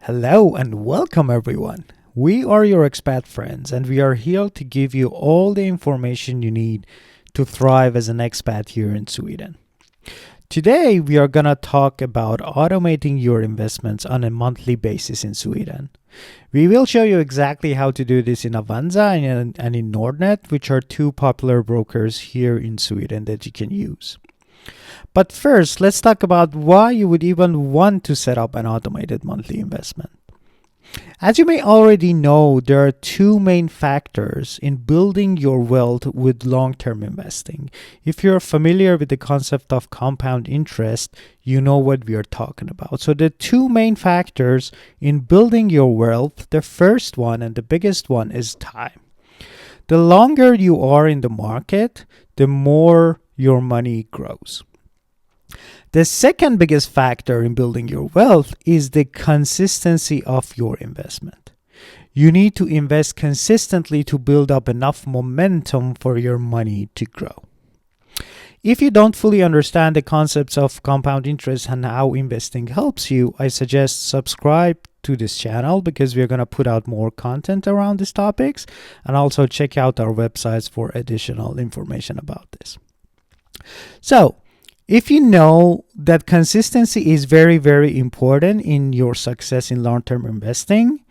Hello and welcome everyone. We are your expat friends and we are here to give you all the information you need to thrive as an expat here in Sweden. Today we are going to talk about automating your investments on a monthly basis in Sweden. We will show you exactly how to do this in Avanza and in Nordnet, which are two popular brokers here in Sweden that you can use. But first, let's talk about why you would even want to set up an automated monthly investment. As you may already know, there are two main factors in building your wealth with long-term investing. If you're familiar with the concept of compound interest, you know what we are talking about. So the two main factors in building your wealth, the first one and the biggest one is time. The longer you are in the market, the more your money grows. The second biggest factor in building your wealth is the consistency of your investment. You need to invest consistently to build up enough momentum for your money to grow. If you don't fully understand the concepts of compound interest and how investing helps you, I suggest subscribe to this channel because we're going to put out more content around these topics, and also check out our websites for additional information about this. So, if you know that consistency is very, very important in your success in long-term investing,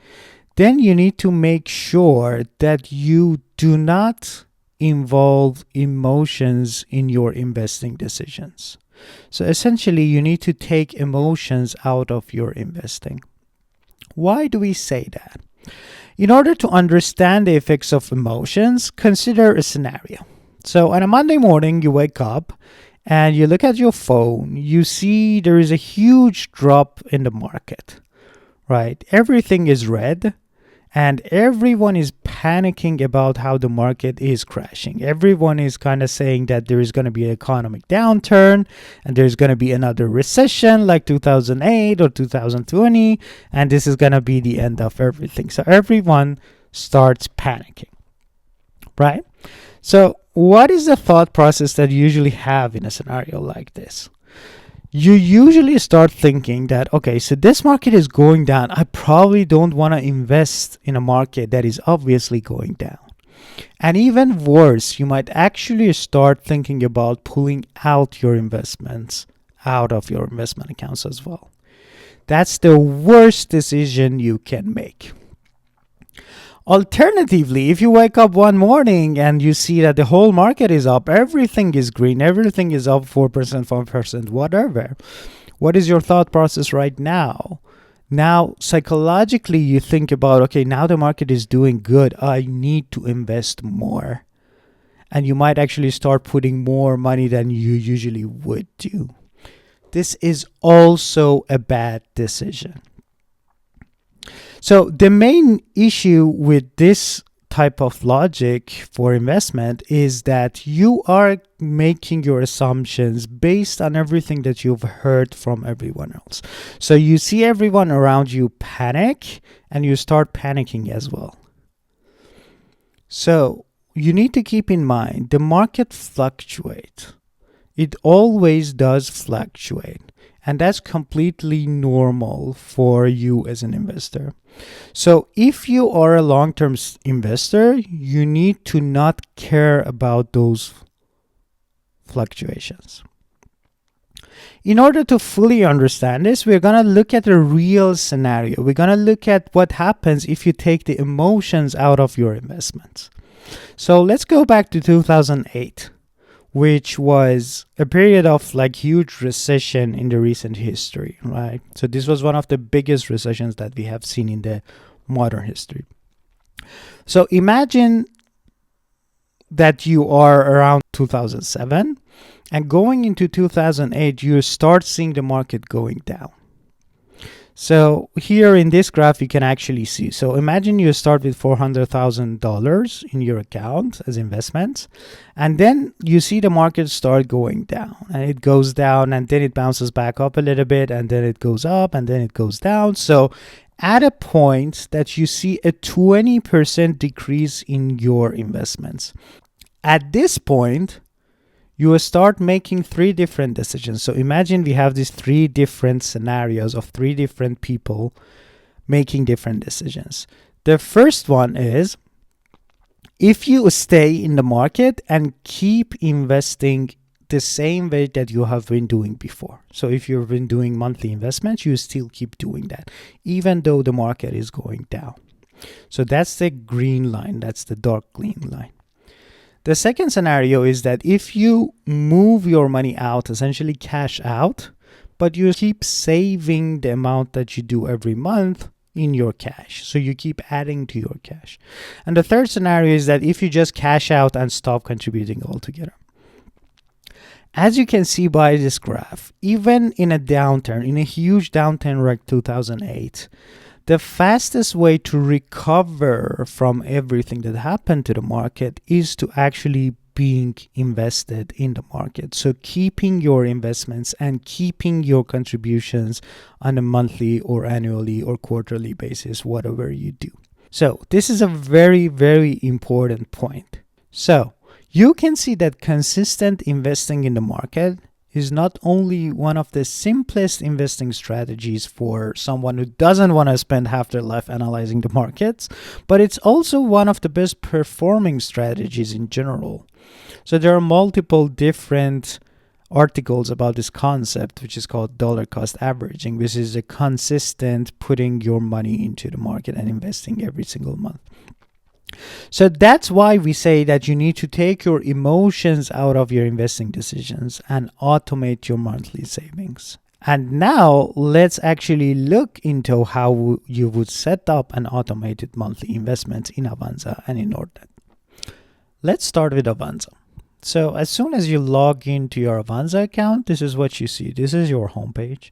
then you need to make sure that you do not involve emotions in your investing decisions. So essentially, you need to take emotions out of your investing. Why do we say that? In order to understand the effects of emotions, consider a scenario. So on a Monday morning, you wake up and you look at your phone, you see there is a huge drop in the market, right? Everything is red and everyone is panicking about how the market is crashing. Everyone is kind of saying that there is going to be an economic downturn and there's going to be another recession like 2008 or 2020, and this is going to be the end of everything. So everyone starts panicking, right? So what is the thought process that you usually have in a scenario like this? You usually start thinking that, okay, so this market is going down. I probably don't want to invest in a market that is obviously going down. And even worse, you might actually start thinking about pulling out your investments out of your investment accounts as well. That's the worst decision you can make. Alternatively, if you wake up one morning and you see that the whole market is up, everything is green, everything is up 4%, 5%, whatever, what is your thought process right now? Now, psychologically, you think about, okay, now the market is doing good. I need to invest more. And you might actually start putting more money than you usually would do. This is also a bad decision. So the main issue with this type of logic for investment is that you are making your assumptions based on everything that you've heard from everyone else. So you see everyone around you panic and you start panicking as well. So you need to keep in mind the market fluctuates. It always does fluctuate. And that's completely normal for you as an investor. So if you are a long-term investor, you need to not care about those fluctuations. In order to fully understand this, we're going to look at a real scenario. We're going to look at what happens if you take the emotions out of your investments. So let's go back to 2008. Which was a period of like huge recession in the recent history, right? So this was one of the biggest recessions that we have seen in the modern history. So imagine that you are around 2007 and going into 2008, you start seeing the market going down. So here in this graph, you can actually see. So imagine you start with $400,000 in your account as investments, and then you see the market start going down, and it goes down, and then it bounces back up a little bit, and then it goes up, and then it goes down. So at a point that you see a 20% decrease in your investments. At this point, you will start making three different decisions. So imagine we have these three different scenarios of three different people making different decisions. The first one is if you stay in the market and keep investing the same way that you have been doing before. So if you've been doing monthly investments, you still keep doing that, even though the market is going down. So that's the green line, that's the dark green line. The second scenario is that if you move your money out, essentially cash out, but you keep saving the amount that you do every month in your cash. So you keep adding to your cash. And the third scenario is that if you just cash out and stop contributing altogether. As you can see by this graph, even in a downturn, in a huge downturn like 2008, the fastest way to recover from everything that happened to the market is to actually being invested in the market. So keeping your investments and keeping your contributions on a monthly or annually or quarterly basis, whatever you do. So this is a very, very important point. So you can see that consistent investing in the market is not only one of the simplest investing strategies for someone who doesn't want to spend half their life analyzing the markets, but it's also one of the best performing strategies in general. So there are multiple different articles about this concept, which is called dollar cost averaging, which is a consistent putting your money into the market and investing every single month. So that's why we say that you need to take your emotions out of your investing decisions and automate your monthly savings. And now let's actually look into how you would set up an automated monthly investment in Avanza and in Nordnet. Let's start with Avanza. So as soon as you log into your Avanza account, this is what you see. This is your homepage.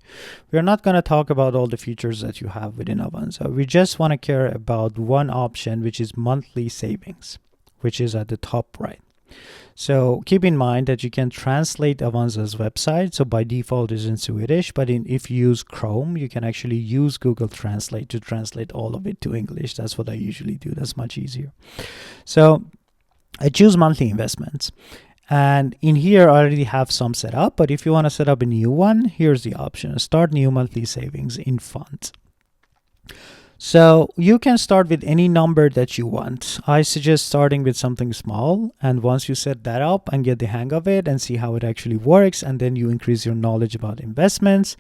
We're not going to talk about all the features that you have within Avanza. We just want to care about one option, which is monthly savings, which is at the top right. So keep in mind that you can translate Avanza's website. So by default it's in Swedish, but if you use Chrome, you can actually use Google Translate to translate all of it to English. That's what I usually do. That's much easier. So I choose monthly investments, and in here I already have some set up, but if you want to set up a new one, here's the option: start new monthly savings in funds. So you can start with any number that you want. I suggest starting with something small, and once you set that up and get the hang of it and see how it actually works, and then you increase your knowledge about investments,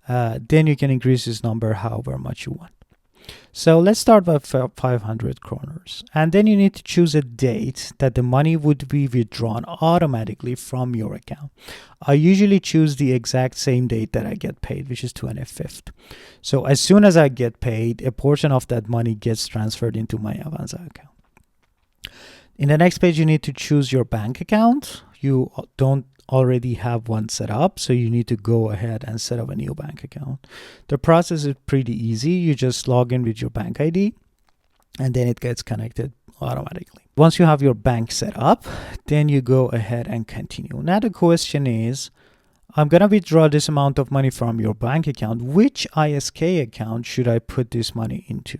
then you can increase this number however much you want. So let's start with 500 kroners, and then you need to choose a date that the money would be withdrawn automatically from your account. I usually choose the exact same date that I get paid, which is 25th. So as soon as I get paid, a portion of that money gets transferred into my Avanza account. In the next page, you need to choose your bank account. You don't already have one set up, so you need to go ahead and set up a new bank account. The process is pretty easy. You just log in with your bank ID and then it gets connected automatically. Once you have your bank set up, then you go ahead and continue. Now the question is, I'm gonna withdraw this amount of money from your bank account. Which ISK account should I put this money into?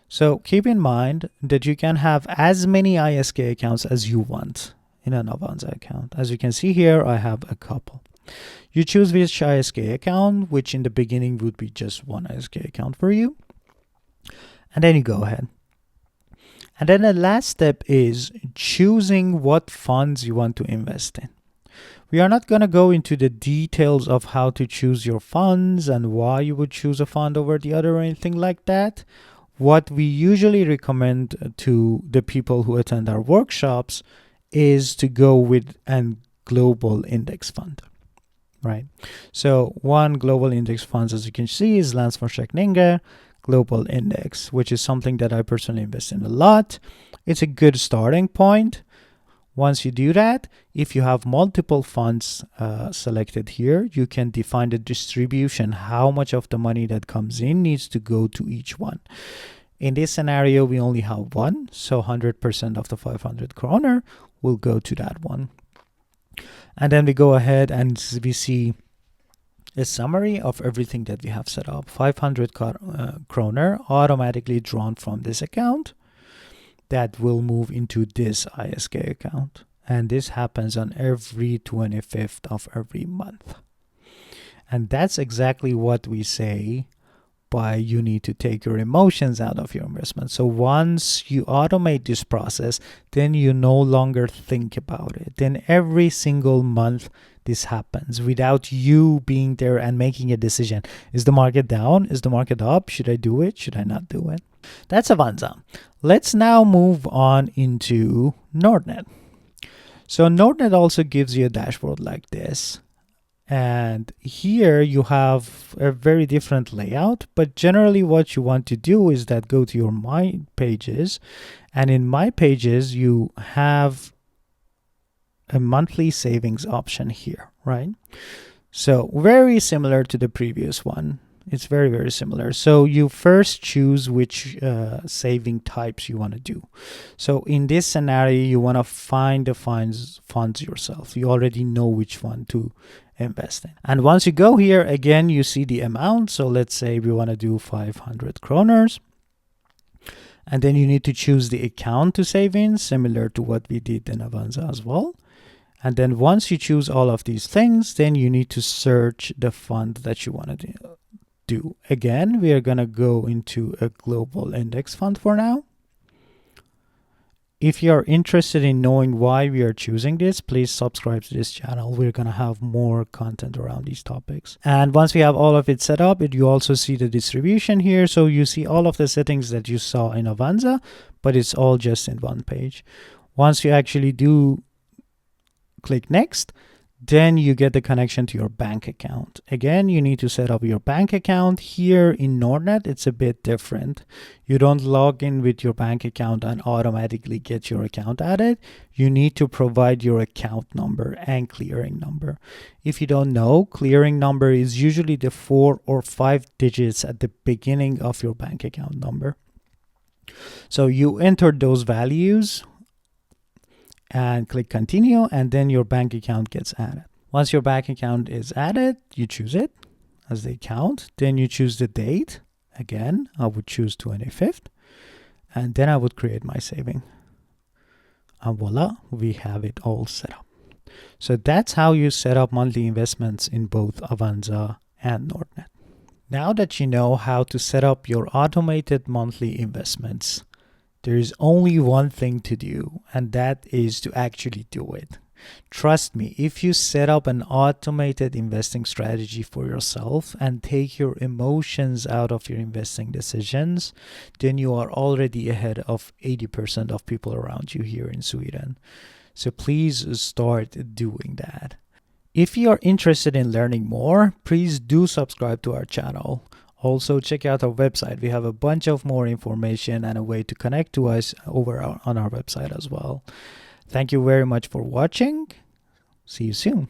So keep in mind that you can have as many ISK accounts as you want in an Avanza account. As you can see here, I have a couple. You choose which ISK account, which in the beginning would be just one ISK account for you. And then you go ahead. And then the last step is choosing what funds you want to invest in. We are not going to go into the details of how to choose your funds and why you would choose a fund over the other or anything like that. What we usually recommend to the people who attend our workshops is to go with a global index fund, right? So one global index fund, as you can see, is Landsfondsräkningar Global Index, which is something that I personally invest in a lot. It's a good starting point. Once you do that, if you have multiple funds selected here, you can define the distribution, how much of the money that comes in needs to go to each one. In this scenario, we only have one, so 100% of the 500 kroner will go to that one. And then we go ahead and we see a summary of everything that we have set up. 500 kroner automatically drawn from this account that will move into this ISK account. And this happens on every 25th of every month. And that's exactly what we say whereby you need to take your emotions out of your investment. So once you automate this process, then you no longer think about it. Then every single month this happens without you being there and making a decision. Is the market down? Is the market up? Should I do it? Should I not do it? That's Avanza. Let's now move on into Nordnet. So Nordnet also gives you a dashboard like this. And here you have a very different layout, but generally what you want to do is that go to your My Pages, and in My Pages you have a monthly savings option here, right? So very similar to the previous one. It's very, very similar. So you first choose which saving types you want to do. So in this scenario, you want to find the funds yourself. You already know which one to invest in. And once you go here, again, you see the amount. So let's say we want to do 500 kroners. And then you need to choose the account to save in, similar to what we did in Avanza as well. And then once you choose all of these things, then you need to search the fund that you want to do. Again, we are going to go into a global index fund for now. If you're interested in knowing why we are choosing this, please subscribe to this channel. We're going to have more content around these topics. And once we have all of it set up, you also see the distribution here. So you see all of the settings that you saw in Avanza, but it's all just in one page. Once you actually do click next, then you get the connection to your bank account. Again, you need to set up your bank account. Here in Nordnet, it's a bit different. You don't log in with your bank account and automatically get your account added. You need to provide your account number and clearing number. If you don't know, clearing number is usually the 4 or 5 digits at the beginning of your bank account number. So you enter those values and click continue, and then your bank account gets added. Once your bank account is added, you choose it as the account. Then you choose the date. Again, I would choose 25th, and then I would create my saving. And voila, we have it all set up. So that's how you set up monthly investments in both Avanza and Nordnet. Now that you know how to set up your automated monthly investments, there is only one thing to do, and that is to actually do it. Trust me, if you set up an automated investing strategy for yourself and take your emotions out of your investing decisions, then you are already ahead of 80% of people around you here in Sweden. So please start doing that. If you are interested in learning more, please do subscribe to our channel. Also, check out our website. We have a bunch of more information and a way to connect to us on our website as well. Thank you very much for watching. See you soon.